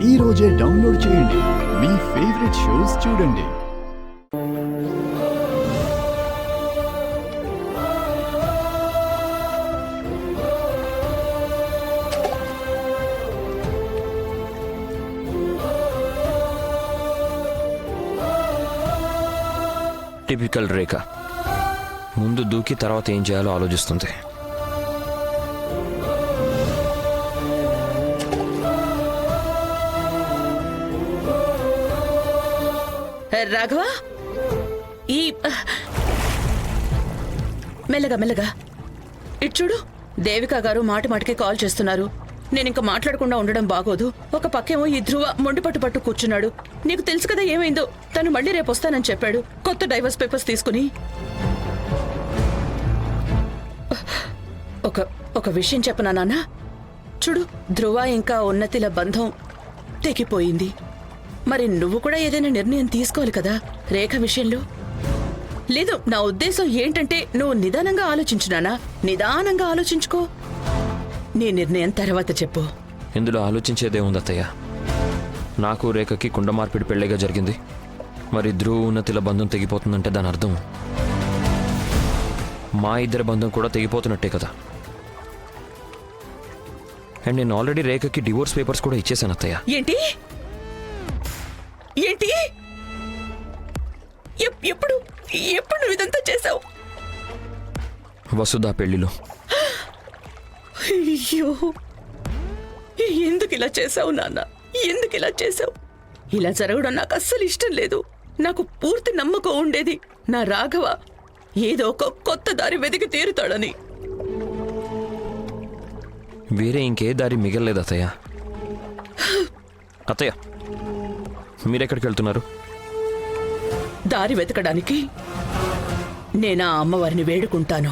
ఈ రోజే డౌన్లోడ్ చేయండి. మీ ఫేవరెట్ షోస్ చూడండి. టిపికల్ రేఖ. ముందు దూకి తర్వాత ఏం చేయాలో ఆలోచిస్తుంది. రాఘవ, ఈ మెల్లగా మెల్లగా ఇటు చూడు. దేవికా గారు మాటికి కాల్ చేస్తున్నారు. నేను ఇంకా మాట్లాడకుండా ఉండడం బాగోదు. ఒక పక్కేమో ఈ ధ్రువ మొండి పట్టు కూర్చున్నాడు. నీకు తెలుసు కదా ఏమైందో. తను మళ్ళీ రేపు వస్తానని చెప్పాడు, కొత్త డైవర్స్ పేపర్స్ తీసుకుని. ఒక విషయం చెప్పనా నాన్న? చూడు, ధ్రువ ఇంకా ఉన్నతిల బంధం తెగిపోయింది. మరి నువ్వు కూడా ఏదైనా నిర్ణయం తీసుకోవాలి కదా రేఖ విషయంలో. లేదు, నా ఉద్దేశం ఏంటంటే నువ్వు నిదానంగా ఆలోచించునానా. నిదానంగా ఆలోచించుకో. నీ నిర్ణయం తర్వాత చెప్పు. ఇందులో ఆలోచించేదే ఉంది అత్తయ్య. నాకు రేఖకి కుండ మార్పిడి పెళ్లిగా జరిగింది. మరి ధ్రువ ఉన్నతిల బంధం తెగిపోతుందంటే దాని అర్థం మా ఇద్దరి బంధం కూడా తెగిపోతున్నట్టే కదా. అండ్ నేను ఆల్రెడీ రేఖకి డివోర్స్ పేపర్స్ కూడా ఇచ్చేసాను అత్తయ్య. ఏంటి ఏంటి ఎప్పుడు ఎప్పుడు నువ్వు ఇదంతా చేసావు? వసుదా పెళ్లిలో. అయ్యో, ఎందుకు ఇలా చేసావు నాన్న? ఎందుకు ఇలా చేసావు? ఇలా జరగడం నాకు అస్సలు ఇష్టం లేదు. నాకు పూర్తి నమ్మకం ఉండేది నా రాఘవ ఏదో ఒక కొత్త దారి వెతికి తీరుతాడని. వేరే ఇంకే దారి మిగలలేదు అత్తయ్య. అత్తయ్య, మీరెక్కడికి వెళ్తున్నారు? దారి వెతకడానికి నేను ఆ అమ్మవారిని వేడుకుంటాను.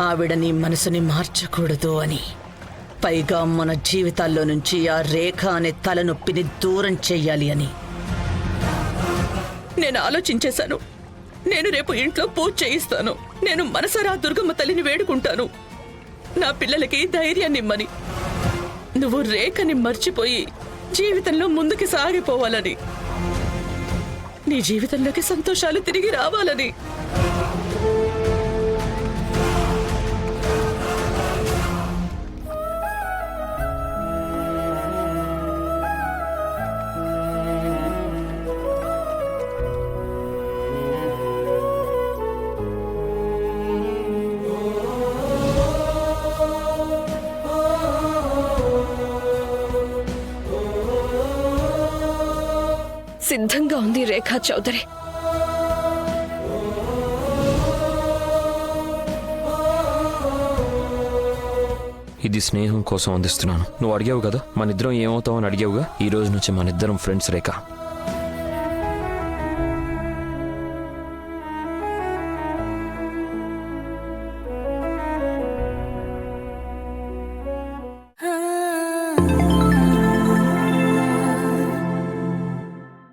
ఆవిడ నీ మనసుని మార్చకూడదు అని. పైగా మన జీవితాల్లో నుంచి ఆ రేఖ అనే తలనొప్పిని దూరం చెయ్యాలి అని. నేను ఆలోచించేశాను. నేను రేపు ఇంట్లో పూజ చేయిస్తాను. నేను మనసారా దుర్గమ్మ తల్లిని వేడుకుంటాను, నా పిల్లలకి ధైర్యాన్నిమ్మని. నువ్వు రేఖని మర్చిపోయి జీవితంలో ముందుకి సాగిపోవాలని, నీ జీవితంలోకి సంతోషాలు తిరిగి రావాలని. సిద్ధంగా ఉంది రేఖా చౌదరి. ఇది స్నేహం కోసం అందిస్తున్నాను. నువ్వు అడిగావు కదా మనిద్దరం ఏమవుతామని అడిగావుగా. ఈ రోజు నుంచి మనిద్దరం ఫ్రెండ్స్ రేఖ.